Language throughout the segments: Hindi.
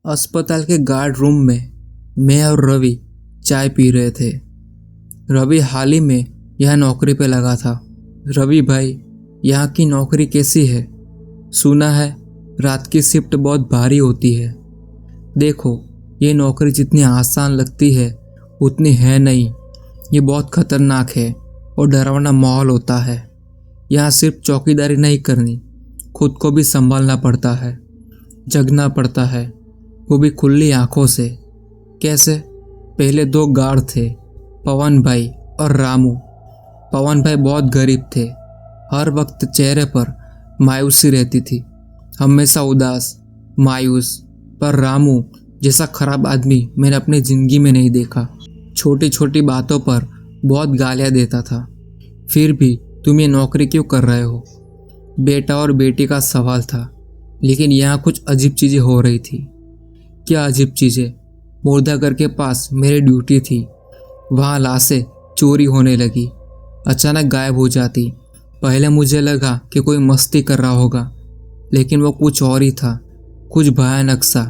अस्पताल के गार्ड रूम में मैं और रवि चाय पी रहे थे। रवि हाल ही में यह नौकरी पे लगा था। रवि भाई, यहाँ की नौकरी कैसी है? सुना है रात की शिफ्ट बहुत भारी होती है। देखो, ये नौकरी जितनी आसान लगती है उतनी है नहीं। ये बहुत खतरनाक है और डरावना माहौल होता है। यहाँ सिर्फ चौकीदारी नहीं करनी, खुद को भी संभालना पड़ता है, जगना पड़ता है, वो भी खुली आंखों से। कैसे? पहले दो गार्ड थे, पवन भाई और रामू। पवन भाई बहुत गरीब थे, हर वक्त चेहरे पर मायूसी रहती थी, हमेशा उदास, मायूस। पर रामू जैसा खराब आदमी मैंने अपनी ज़िंदगी में नहीं देखा। छोटी छोटी बातों पर बहुत गालियाँ देता था। फिर भी तुम ये नौकरी क्यों कर रहे हो? बेटा और बेटी का सवाल था, लेकिन यहाँ कुछ अजीब चीज़ें हो रही थी। क्या अजीब चीज़ें? मुर्दाघर के पास मेरी ड्यूटी थी, वहाँ लाशें चोरी होने लगी, अचानक गायब हो जाती। पहले मुझे लगा कि कोई मस्ती कर रहा होगा, लेकिन वो कुछ और ही था, कुछ भयानक सा।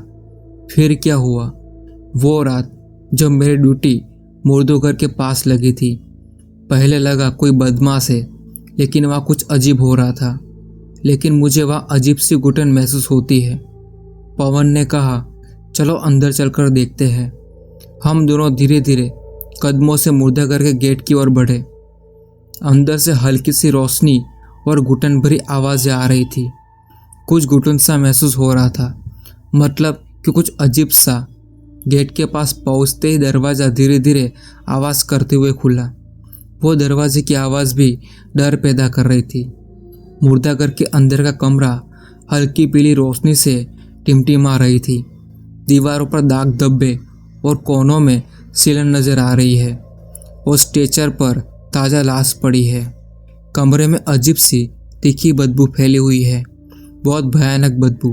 फिर क्या हुआ? वो रात जब मेरी ड्यूटी मुर्दाघर के पास लगी थी, पहले लगा कोई बदमाश है, लेकिन वहाँ कुछ अजीब हो रहा था। लेकिन मुझे वहाँ अजीब सी घुटन महसूस होती है। पवन ने कहा, चलो अंदर चलकर देखते हैं। हम दोनों धीरे धीरे कदमों से मुर्दाघर के गेट की ओर बढ़े। अंदर से हल्की सी रोशनी और घुटन भरी आवाज़ें आ रही थी। कुछ घुटन सा महसूस हो रहा था, मतलब कि कुछ अजीब सा। गेट के पास पहुंचते ही दरवाज़ा धीरे धीरे आवाज़ करते हुए खुला। वो दरवाजे की आवाज़ भी डर पैदा कर रही थी। मुर्दाघर के अंदर का कमरा हल्की पीली रोशनी से टिमटिमा रही थी। दीवारों पर दाग धब्बे और कोनों में सिलन नजर आ रही है और स्ट्रेचर पर ताज़ा लाश पड़ी है। कमरे में अजीब सी तीखी बदबू फैली हुई है, बहुत भयानक बदबू।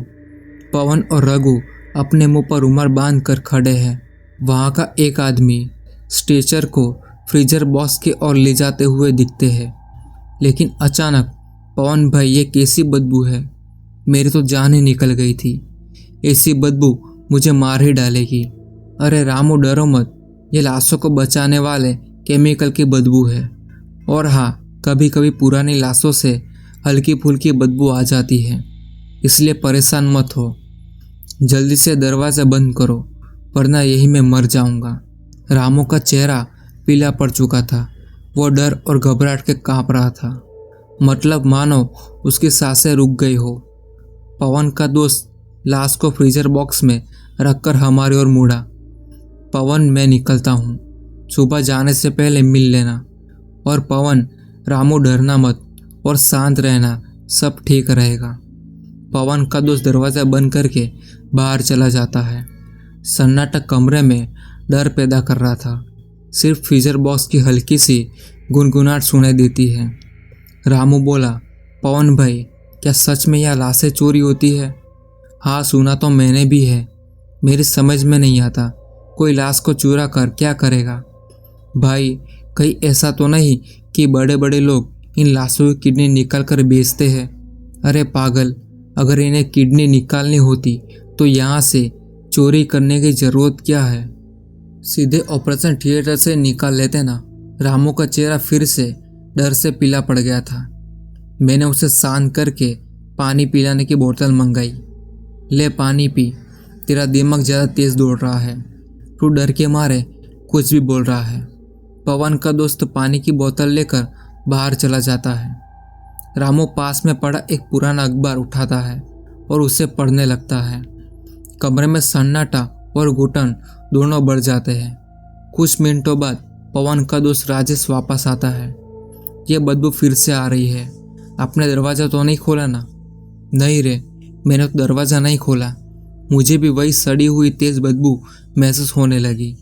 पवन और रघु अपने मुंह पर रुमाल बांध कर खड़े हैं। वहाँ का एक आदमी स्ट्रेचर को फ्रीजर बॉक्स की ओर ले जाते हुए दिखते हैं। लेकिन अचानक, पवन भाई, ये कैसी बदबू है? मेरी तो जान ही निकल गई थी। ऐसी बदबू मुझे मार ही डालेगी। अरे रामू, डरो मत, ये लाशों को बचाने वाले केमिकल की बदबू है। और हाँ, कभी कभी पुरानी लाशों से हल्की फुल्की बदबू आ जाती है, इसलिए परेशान मत हो। जल्दी से दरवाज़ा बंद करो, वरना यही मैं मर जाऊंगा। रामू का चेहरा पीला पड़ चुका था। वो डर और घबराहट के कांप रहा था, मतलब मानो उसकी सांसें रुक गई हो। पवन का दोस्त लाश को फ्रीजर बॉक्स में रखकर हमारी ओर मुड़ा। पवन, मैं निकलता हूँ, सुबह जाने से पहले मिल लेना। और पवन, रामू, डरना मत और शांत रहना, सब ठीक रहेगा। पवन का दोस्त दरवाज़ा बंद करके बाहर चला जाता है। सन्नाटा कमरे में डर पैदा कर रहा था। सिर्फ फ्रीजर बॉक्स की हल्की सी गुनगुनाहट सुनाई देती है। रामू बोला, पवन भाई, क्या सच में यह लाशें चोरी होती है? हाँ, सुना तो मैंने भी है। मेरी समझ में नहीं आता, कोई लाश को चुरा कर क्या करेगा? भाई, कहीं ऐसा तो नहीं कि बड़े बड़े लोग इन लाशों की किडनी निकाल कर बेचते हैं? अरे पागल, अगर इन्हें किडनी निकालनी होती तो यहाँ से चोरी करने की ज़रूरत क्या है? सीधे ऑपरेशन थिएटर से निकाल लेते ना। रामू का चेहरा फिर से डर से पीला पड़ गया था। मैंने उसे शांत करके पानी पिलाने की बोतल मंगाई। ले पानी पी, तेरा दिमाग ज़्यादा तेज़ दौड़ रहा है, तू डर के मारे कुछ भी बोल रहा है। पवन का दोस्त पानी की बोतल लेकर बाहर चला जाता है। रामू पास में पड़ा एक पुराना अखबार उठाता है और उसे पढ़ने लगता है। कमरे में सन्नाटा और घुटन दोनों बढ़ जाते हैं। कुछ मिनटों बाद पवन का दोस्त राजेश वापस आता है। ये बदबू फिर से आ रही है। आपने दरवाज़ा तो नहीं खोला ना? नहीं रे, मैंने तो दरवाज़ा नहीं खोला। मुझे भी वही सड़ी हुई तेज़ बदबू महसूस होने लगी।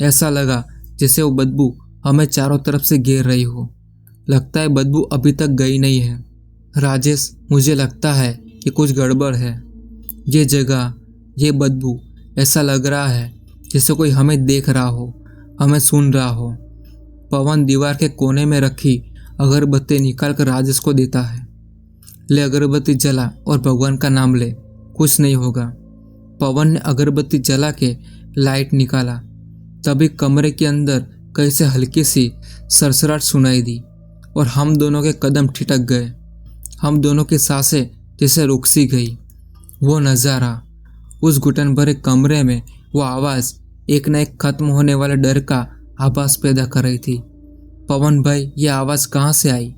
ऐसा लगा जैसे वो बदबू हमें चारों तरफ से घेर रही हो। लगता है बदबू अभी तक गई नहीं है। राजेश, मुझे लगता है कि कुछ गड़बड़ है। ये जगह, ये बदबू, ऐसा लग रहा है जैसे कोई हमें देख रहा हो, हमें सुन रहा हो। पवन दीवार के कोने में रखी अगरबत्ती निकाल कर राजेश को देता है। ले अगरबत्ती जला और भगवान का नाम ले, कुछ नहीं होगा। पवन ने अगरबत्ती जला के लाइट निकाला। तभी कमरे के अंदर कैसे हल्की सी सरसराहट सुनाई दी और हम दोनों के कदम ठिठक गए। हम दोनों की सांसें जैसे रुक सी गई। वो नज़ारा, उस घुटन भरे कमरे में वो आवाज़ एक न एक खत्म होने वाले डर का आभास पैदा कर रही थी। पवन भाई, ये आवाज़ कहाँ से आई?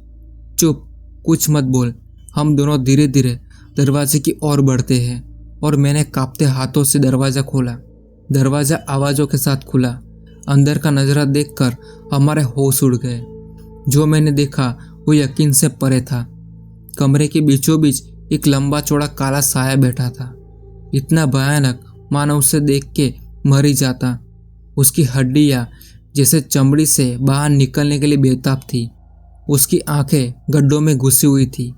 चुप, कुछ मत बोल। हम दोनों धीरे धीरे दरवाजे की ओर बढ़ते हैं और मैंने कांपते हाथों से दरवाज़ा खोला। दरवाज़ा आवाज़ों के साथ खुला। अंदर का नज़ारा देखकर हमारे होश उड़ गए। जो मैंने देखा वो यकीन से परे था। कमरे के बीचों बीच एक लंबा चौड़ा काला साया बैठा था, इतना भयानक मानो उसे देख के मर ही जाता। उसकी हड्डियाँ जैसे चमड़ी से बाहर निकलने के लिए बेताब थी। उसकी आंखें गड्ढों में घुसी हुई थी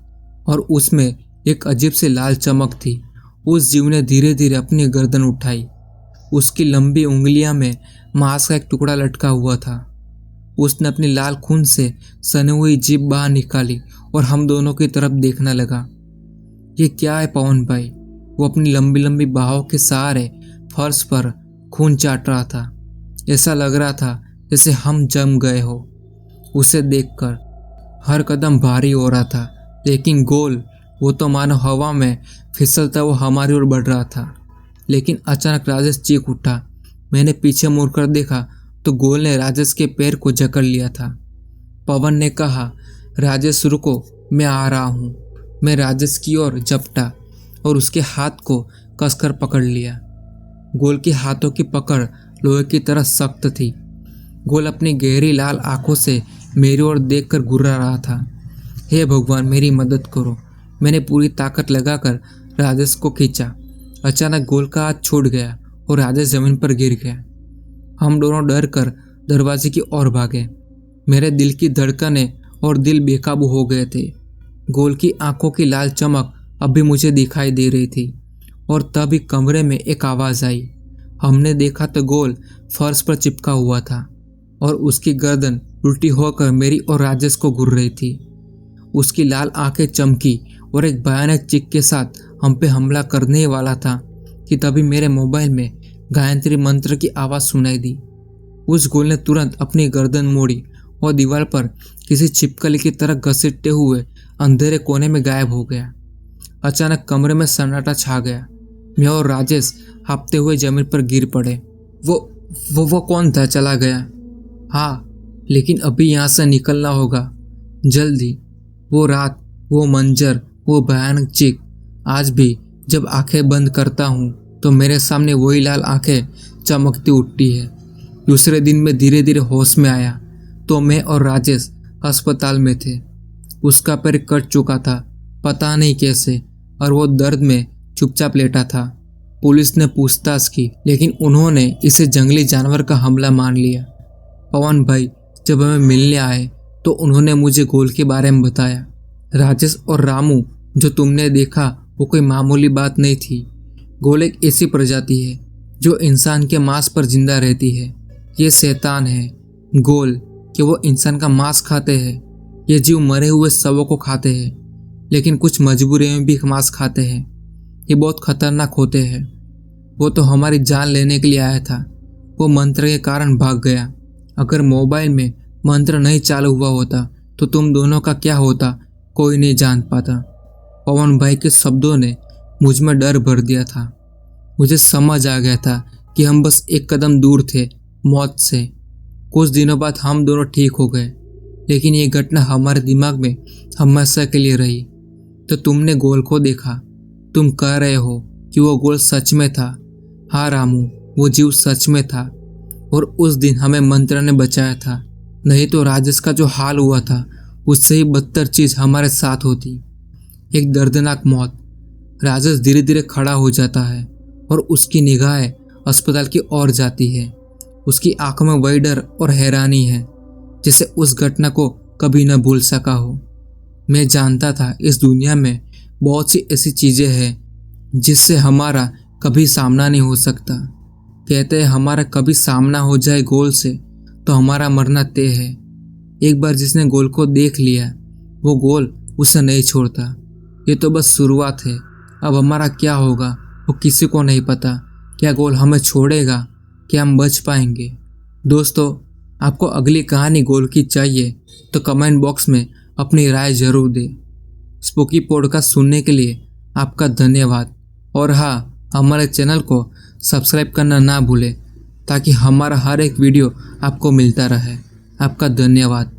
और उसमें एक अजीब सी लाल चमक थी। उस जीव ने धीरे धीरे अपनी गर्दन उठाई। उसकी लंबी उंगलियां में मांस का एक टुकड़ा लटका हुआ था। उसने अपनी लाल खून से सनी हुई जीभ बाहर निकाली और हम दोनों की तरफ देखने लगा। ये क्या है पवन भाई? वो अपनी लंबी लंबी बाहों के सहारे फर्श पर खून चाट रहा था। ऐसा लग रहा था जैसे हम जम गए हो। उसे देखकर हर कदम भारी हो रहा था, लेकिन गोल, वो तो मानो हवा में फिसलता वो हमारी ओर बढ़ रहा था। लेकिन अचानक राजेश चीख उठा। मैंने पीछे मुड़कर देखा तो गोल ने राजेश के पैर को जकड़ लिया था। पवन ने कहा, राजेश रुको, मैं आ रहा हूँ। मैं राजेश की ओर झपटा और उसके हाथ को कसकर पकड़ लिया। गोल के हाथों की पकड़ लोहे की तरह सख्त थी। गोल अपनी गहरी लाल आंखों से मेरी ओर देखकर घुर्रा रहा था। हे भगवान, मेरी मदद करो। मैंने पूरी ताकत लगाकर राजेश को खींचा। अचानक गोल का हाथ छूट गया और राजेश जमीन पर गिर गया। हम दोनों डर कर दरवाजे की ओर भागे। मेरे दिल की धड़कनें और दिल बेकाबू हो गए थे। गोल की आंखों की लाल चमक अभी मुझे दिखाई दे रही थी और तभी कमरे में एक आवाज़ आई। हमने देखा तो गोल फर्श पर चिपका हुआ था और उसकी गर्दन उल्टी होकर मेरी और राजेश को घूर रही थी। उसकी लाल आंखें चमकी और एक भयानक चीख के साथ हम पे हमला करने वाला था कि तभी मेरे मोबाइल में गायत्री मंत्र की आवाज़ सुनाई दी। उस गोल ने तुरंत अपनी गर्दन मोड़ी और दीवार पर किसी छिपकली की तरह घसीटते हुए अंधेरे कोने में गायब हो गया। अचानक कमरे में सन्नाटा छा गया। मैं और राजेश हांफते हुए जमीन पर गिर पड़े। वो कौन था? चला गया? हाँ, लेकिन अभी यहाँ से निकलना होगा जल्दी। वो रात, वो मंजर, वो भयानक चीख। आज भी जब आंखें बंद करता हूँ तो मेरे सामने वही लाल आंखें चमकती उठती है। दूसरे दिन में धीरे धीरे होश में आया तो मैं और राजेश अस्पताल में थे। उसका पैर कट चुका था, पता नहीं कैसे, और वो दर्द में चुपचाप लेटा था। पुलिस ने पूछताछ की, लेकिन उन्होंने इसे जंगली जानवर का हमला मान लिया। पवन भाई जब हमें मिलने आए तो उन्होंने मुझे गोल के बारे में बताया। राजेश और रामू जो तुमने देखा वो कोई मामूली बात नहीं थी। गोल एक ऐसी प्रजाति है जो इंसान के मांस पर जिंदा रहती है। ये शैतान है गोल कि वो इंसान का मांस खाते हैं। ये जीव मरे हुए शवों को खाते हैं, लेकिन कुछ मजबूरी में भी मांस खाते हैं। ये बहुत खतरनाक होते हैं। वो तो हमारी जान लेने के लिए आया था। वो मंत्र के कारण भाग गया। अगर मोबाइल में मंत्र नहीं चालू हुआ होता तो तुम दोनों का क्या होता कोई नहीं जान पाता। पवन भाई के शब्दों ने मुझ में डर भर दिया था। मुझे समझ आ गया था कि हम बस एक कदम दूर थे मौत से। कुछ दिनों बाद हम दोनों ठीक हो गए, लेकिन ये घटना हमारे दिमाग में हमेशा के लिए रही। तो तुमने गोल को देखा। तुम कह रहे हो कि वो गोल सच में था। हाँ रामू, वो जीव सच में था और उस दिन हमें मंत्र ने बचाया था। नहीं तो राजेश का जो हाल हुआ था उससे ही बदतर चीज हमारे साथ होती। एक दर्दनाक मौत। राजेश धीरे धीरे खड़ा हो जाता है और उसकी निगाहें अस्पताल की ओर जाती है। उसकी आंखों में वही डर और हैरानी है जिसे उस घटना को कभी न भूल सका हो। मैं जानता था इस दुनिया में बहुत सी ऐसी चीजें हैं जिससे हमारा कभी सामना नहीं हो सकता। कहते हैं हमारा कभी सामना हो जाए गोल से तो हमारा मरना तय है। एक बार जिसने गोल को देख लिया वो गोल उसे नहीं छोड़ता। ये तो बस शुरुआत है। अब हमारा क्या होगा वो किसी को नहीं पता क्या गोल हमें छोड़ेगा, क्या हम बच पाएंगे। दोस्तों, आपको अगली कहानी गोल की चाहिए तो कमेंट बॉक्स में अपनी राय जरूर दें। स्पूकी पॉडकास्ट सुनने के लिए आपका धन्यवाद। और हाँ, हमारे चैनल को सब्सक्राइब करना ना भूलें ताकि हमारा हर एक वीडियो आपको मिलता रहे। आपका धन्यवाद।